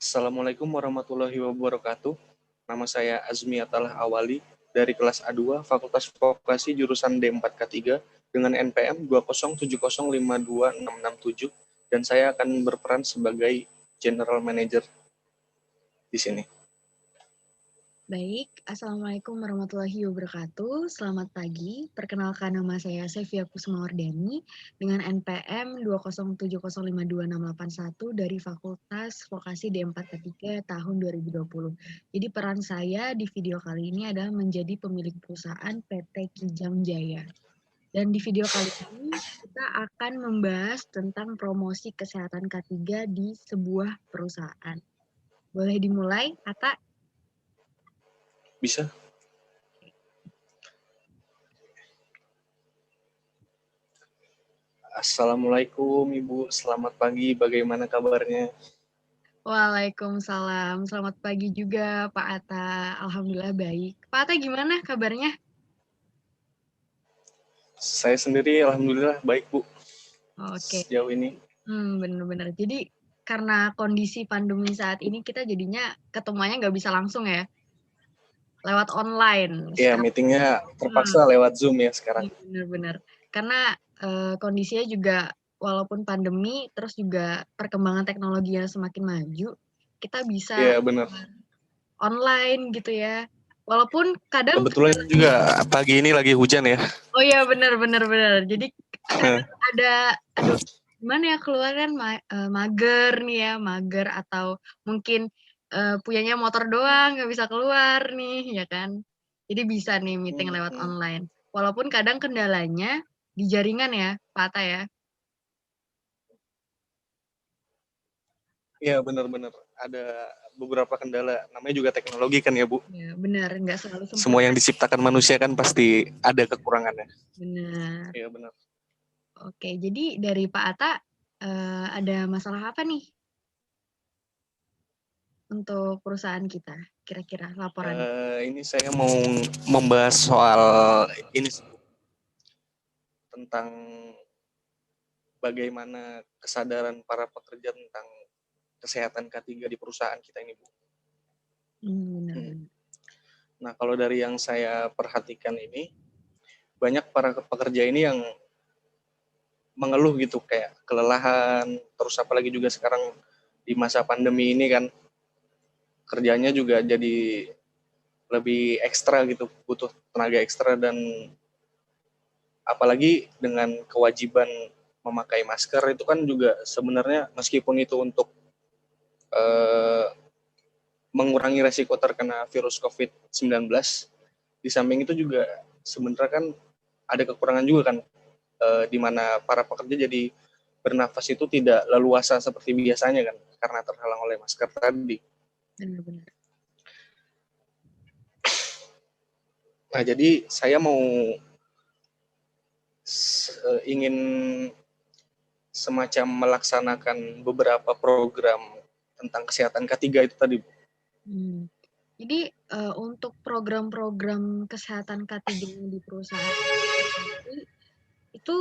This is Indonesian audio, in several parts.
Assalamualaikum warahmatullahi wabarakatuh. Nama saya Azmi Atalah Awali dari kelas A2 Fakultas Vokasi jurusan D4K3 dengan NPM 207052667 dan saya akan berperan sebagai General Manager di sini. Baik, Assalamualaikum warahmatullahi wabarakatuh. Selamat pagi, perkenalkan nama saya Sevia Kusmawardani dengan NPM 207052681 dari Fakultas Vokasi D4K3 tahun 2020. Jadi peran saya di video kali ini adalah menjadi pemilik perusahaan PT Kijang Jaya. Dan di video kali ini kita akan membahas tentang promosi kesehatan K3 di sebuah perusahaan. Boleh dimulai, Atta? Bisa? Assalamualaikum Ibu, selamat pagi, bagaimana kabarnya? Waalaikumsalam, selamat pagi juga Pak Atta. Alhamdulillah baik. Pak Atta gimana kabarnya? Saya sendiri alhamdulillah baik Bu, Oke, sejauh ini. bener-bener. Jadi karena kondisi pandemi saat ini kita jadinya ketemuannya nggak bisa langsung ya, lewat online. Ya, Sekarang, meetingnya terpaksa lewat Zoom ya sekarang. bener-bener. Karena kondisinya juga walaupun pandemi, terus juga perkembangan teknologi yang semakin maju, kita bisa Iya benar. online gitu ya. Walaupun kadang Kebetulan juga pagi ini lagi hujan ya. oh iya benar. Jadi kadang ada aduh gimana ya keluar kan mager nih ya, mager atau mungkin punyanya motor doang nggak bisa keluar nih ya kan. Jadi bisa nih meeting lewat online. Walaupun kadang kendalanya di jaringan ya, Pak Atta ya. Iya benar-benar ada beberapa kendala. Namanya juga teknologi kan ya Bu. Ya, benar, nggak selalu Semua sempurna. yang diciptakan manusia kan pasti ada kekurangannya. Benar. Iya benar. Oke, jadi dari Pak Atta ada masalah apa nih untuk perusahaan kita? Kira-kira laporan. Ini saya mau membahas soal ini tentang bagaimana kesadaran para pekerja tentang kesehatan K3 di perusahaan kita ini Bu. Benar. Nah kalau dari yang saya perhatikan ini banyak para pekerja ini yang mengeluh gitu kayak kelelahan, terus apalagi juga sekarang di masa pandemi ini kan kerjanya juga jadi lebih ekstra gitu, butuh tenaga ekstra dan apalagi dengan kewajiban memakai masker itu kan juga sebenarnya meskipun itu untuk mengurangi resiko terkena virus COVID-19, di samping itu juga sebenarnya kan ada kekurangan juga kan di mana para pekerja jadi bernafas itu tidak leluasa seperti biasanya kan karena terhalang oleh masker tadi. Benar. Nah, jadi saya mau ingin semacam melaksanakan beberapa program tentang kesehatan K3 itu tadi. Jadi untuk program-program kesehatan K3 di perusahaan itu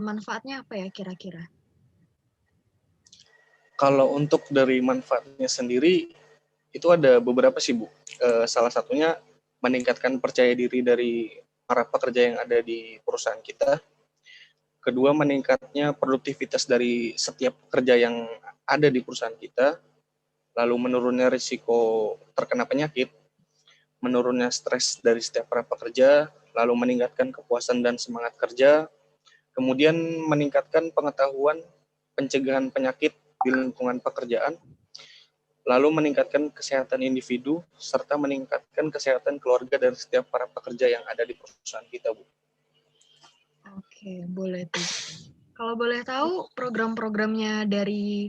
manfaatnya apa ya kira-kira? Kalau untuk dari manfaatnya sendiri itu ada beberapa sih Bu. Salah satunya meningkatkan percaya diri dari para pekerja yang ada di perusahaan kita. Kedua, meningkatnya produktivitas dari setiap pekerja yang ada di perusahaan kita. Lalu menurunnya risiko terkena penyakit, menurunnya stres dari setiap para pekerja, lalu meningkatkan kepuasan dan semangat kerja, kemudian meningkatkan pengetahuan pencegahan penyakit di lingkungan pekerjaan, lalu meningkatkan kesehatan individu, serta meningkatkan kesehatan keluarga dari setiap para pekerja yang ada di perusahaan kita, Bu. Oke, boleh tuh. Kalau boleh tahu program-programnya dari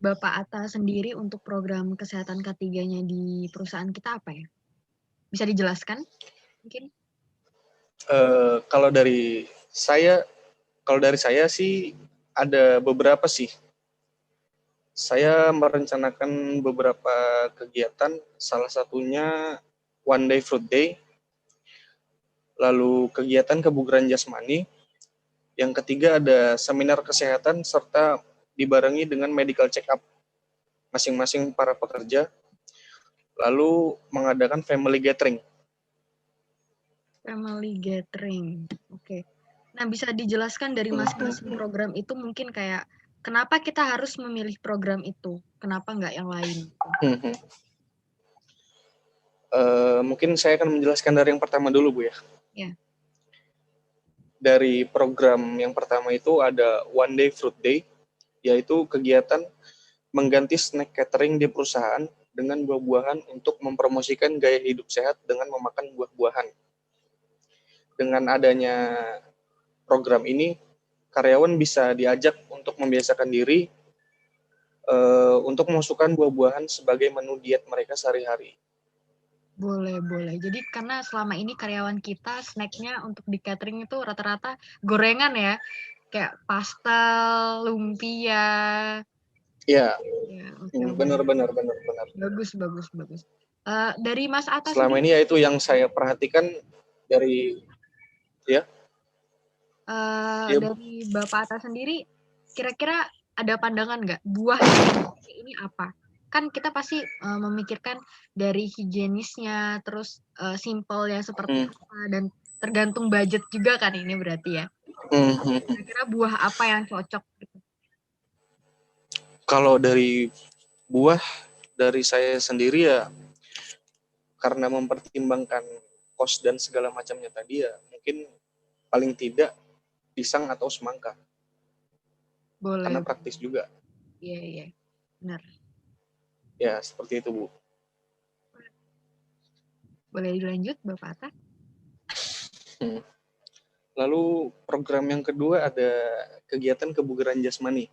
Bapak Atta sendiri untuk program kesehatan K3-nya di perusahaan kita apa ya? Bisa dijelaskan mungkin? Kalau dari saya sih ada beberapa sih. Saya merencanakan beberapa kegiatan, salah satunya One Day Fruit Day, lalu kegiatan kebugaran jasmani, yang ketiga ada seminar kesehatan serta dibarengi dengan medical check up. masing-masing para pekerja, lalu mengadakan family gathering. Family gathering. Oke. Nah, bisa dijelaskan dari masing-masing program itu mungkin kayak kenapa kita harus memilih program itu? Kenapa nggak yang lain? Mungkin saya akan menjelaskan dari yang pertama dulu, Bu ya. Ya. Dari program yang pertama itu ada One Day Fruit Day, yaitu kegiatan mengganti snack catering di perusahaan dengan buah-buahan untuk mempromosikan gaya hidup sehat dengan memakan buah-buahan. Dengan adanya program ini, karyawan bisa diajak untuk membiasakan diri untuk memasukkan buah-buahan sebagai menu diet mereka sehari-hari. Boleh. Jadi karena selama ini karyawan kita snacknya untuk di catering itu rata-rata gorengan ya, kayak pastel, lumpia. Ya, Okay. benar. Bagus. Dari Mas Atta selama sendiri, ini ya itu yang saya perhatikan dari ya. Dari Bapak Atta sendiri, kira-kira ada pandangan nggak buah ini apa? Kan kita pasti memikirkan dari higienisnya, terus simpelnya seperti apa, dan tergantung budget juga kan ini berarti ya. Kira-kira buah apa yang cocok? Kalau dari buah, dari saya sendiri ya, karena mempertimbangkan kos dan segala macamnya tadi ya, mungkin paling tidak pisang atau semangka. Boleh. Karena praktis juga. Iya, benar. Ya, seperti itu, Bu. Boleh dilanjut, Bapak Atta? Lalu program yang kedua ada kegiatan kebugaran jasmani.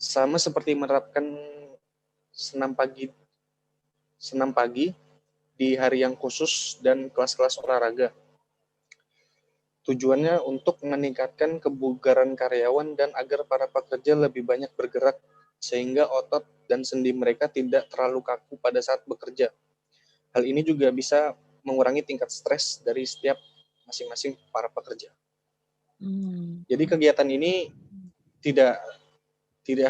Sama seperti menerapkan senam pagi di hari yang khusus dan kelas-kelas olahraga. Tujuannya untuk meningkatkan kebugaran karyawan dan agar para pekerja lebih banyak bergerak sehingga otot dan sendi mereka tidak terlalu kaku pada saat bekerja. Hal ini juga bisa mengurangi tingkat stres dari setiap masing-masing para pekerja. Jadi kegiatan ini tidak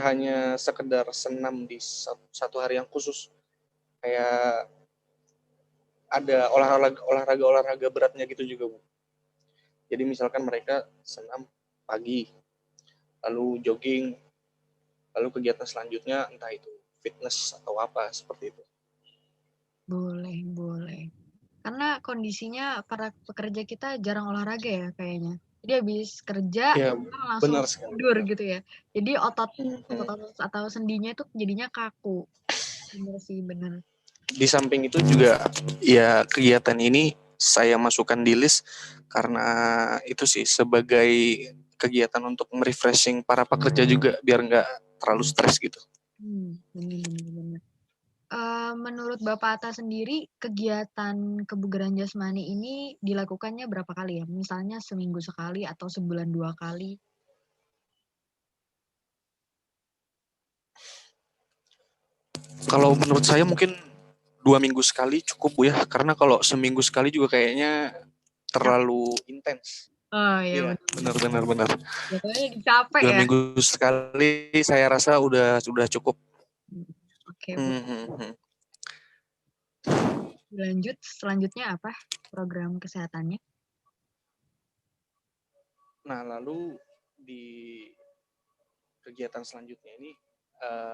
hanya sekedar senam di satu hari yang khusus, kayak ada olahraga beratnya gitu juga, Bu. Jadi misalkan mereka senam pagi, lalu jogging, lalu kegiatan selanjutnya entah itu fitness atau apa, seperti itu. Boleh. Karena kondisinya para pekerja kita jarang olahraga ya kayaknya. Jadi habis kerja Ya, langsung benar sekali. tidur gitu ya. Jadi otot atau sendinya itu jadinya kaku. Bener. Di samping itu juga ya kegiatan ini saya masukkan di list karena itu sih sebagai kegiatan untuk merefreshing para pekerja juga biar nggak terlalu stres gitu. Benar. Menurut Bapak Atta sendiri, kegiatan kebugaran jasmani ini dilakukannya berapa kali ya? Misalnya seminggu sekali atau sebulan 2 kali? Kalau menurut saya mungkin 2 minggu sekali cukup, Bu ya, karena kalau seminggu sekali juga kayaknya terlalu intens. Oh iya, benar. Jatuhnya capek 2 ya. minggu sekali saya rasa udah cukup. Oke. Lanjut, selanjutnya apa program kesehatannya? Nah, lalu di kegiatan selanjutnya ini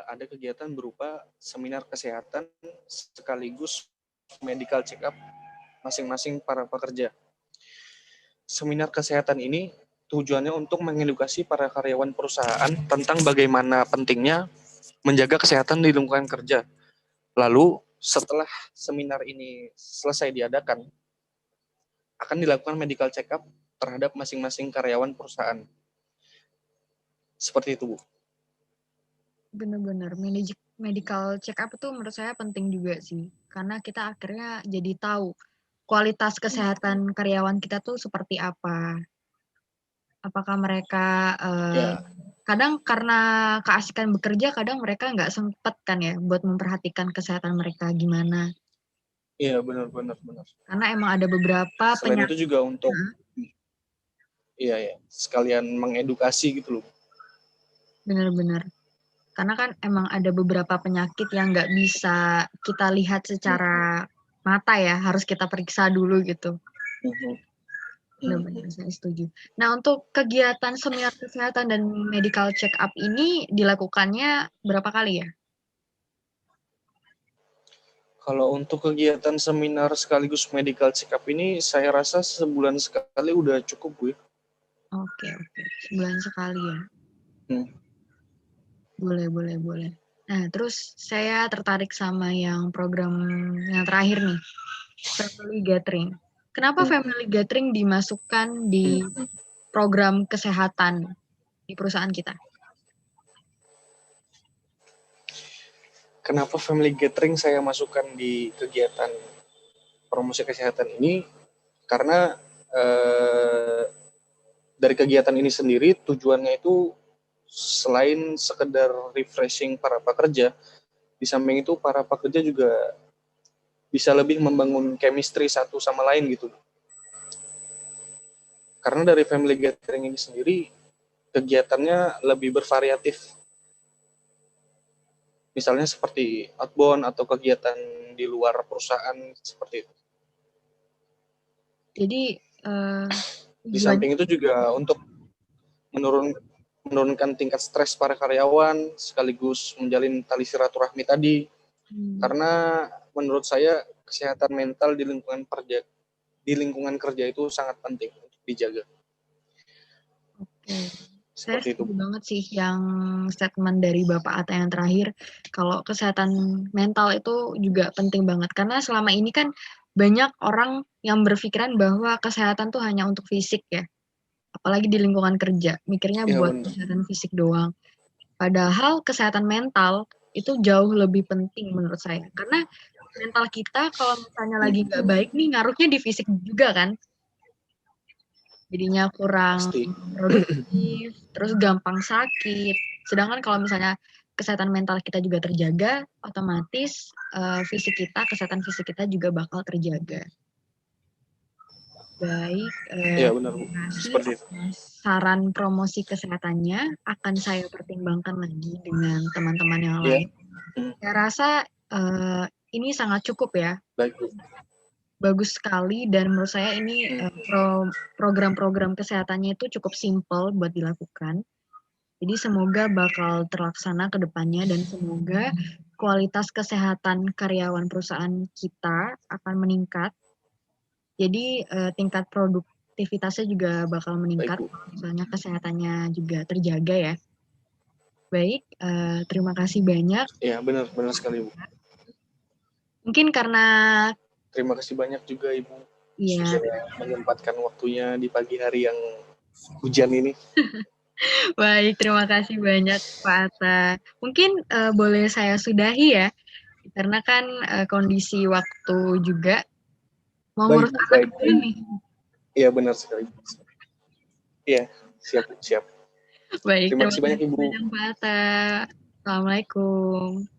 ada kegiatan berupa seminar kesehatan sekaligus medical check-up masing-masing para pekerja. Seminar kesehatan ini tujuannya untuk mengedukasi para karyawan perusahaan tentang bagaimana pentingnya menjaga kesehatan di lingkungan kerja. Lalu setelah seminar ini selesai diadakan, akan dilakukan medical check-up terhadap masing-masing karyawan perusahaan. Seperti itu, Bu. Benar-benar. Medical check-up itu menurut saya penting juga sih. Karena kita akhirnya jadi tahu kualitas kesehatan karyawan kita tuh seperti apa. Apakah mereka kadang karena keasikan bekerja, kadang mereka nggak sempet kan ya buat memperhatikan kesehatan mereka gimana. Iya, benar. Karena emang ada beberapa selain itu juga untuk sekalian mengedukasi gitu loh. Benar-benar. Karena kan emang ada beberapa penyakit yang nggak bisa kita lihat secara mata ya, harus kita periksa dulu gitu. Benar-benar saya setuju. Nah, untuk kegiatan seminar kesehatan dan medical check up ini dilakukannya berapa kali ya? Kalau untuk kegiatan seminar sekaligus medical check up ini, saya rasa sebulan sekali udah cukup, Bu. Oke. Sebulan sekali ya. Boleh. Nah, terus saya tertarik sama yang program yang terakhir nih, family gathering. Kenapa family gathering dimasukkan di program kesehatan di perusahaan kita? Kenapa family gathering saya masukkan di kegiatan promosi kesehatan ini? Karena dari kegiatan ini sendiri tujuannya itu selain sekedar refreshing para pekerja, di samping itu para pekerja juga bisa lebih membangun chemistry satu sama lain gitu. Karena dari family gathering ini sendiri kegiatannya lebih bervariatif. Misalnya seperti outbound atau kegiatan di luar perusahaan seperti itu. Jadi di samping itu juga untuk menurunkan tingkat stres para karyawan sekaligus menjalin tali silaturahmi tadi. Karena menurut saya kesehatan mental di lingkungan kerja itu sangat penting untuk dijaga. Oke. Saya setuju banget sih yang statement dari Bapak Atta yang terakhir, kalau kesehatan mental itu juga penting banget. Karena selama ini kan banyak orang yang berpikiran bahwa kesehatan tuh hanya untuk fisik ya. Apalagi di lingkungan kerja, mikirnya buat kesehatan fisik doang. Padahal kesehatan mental itu jauh lebih penting menurut saya. Karena mental kita kalau misalnya lagi nggak baik nih, ngaruhnya di fisik juga kan. Jadinya kurang produktif, terus gampang sakit. Sedangkan kalau misalnya kesehatan mental kita juga terjaga, otomatis kesehatan fisik kita juga bakal terjaga. Baik, ya, benar, Bu. seperti itu. Saran promosi kesehatannya akan saya pertimbangkan lagi dengan teman-teman yang lain. Saya rasa ini sangat cukup ya. Baik, Bu. Bagus sekali dan menurut saya ini program-program kesehatannya itu cukup simpel buat dilakukan. Jadi semoga bakal terlaksana ke depannya dan semoga kualitas kesehatan karyawan perusahaan kita akan meningkat. Jadi tingkat produktivitasnya juga bakal meningkat, misalnya kesehatannya juga terjaga ya. Baik, terima kasih banyak. Ya, benar sekali, Bu. Mungkin karena terima kasih banyak juga Ibu sudah menyempatkan waktunya di pagi hari yang hujan ini. Baik, terima kasih banyak Pak Atta. Mungkin boleh saya sudahi ya, karena kan kondisi waktu juga mau ngurus anak dulu nih. Iya, benar sekali. Iya, siap. Baik, terima kasih banyak Ibu. Pak Atta. Assalamualaikum.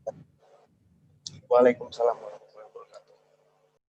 Waalaikumsalam.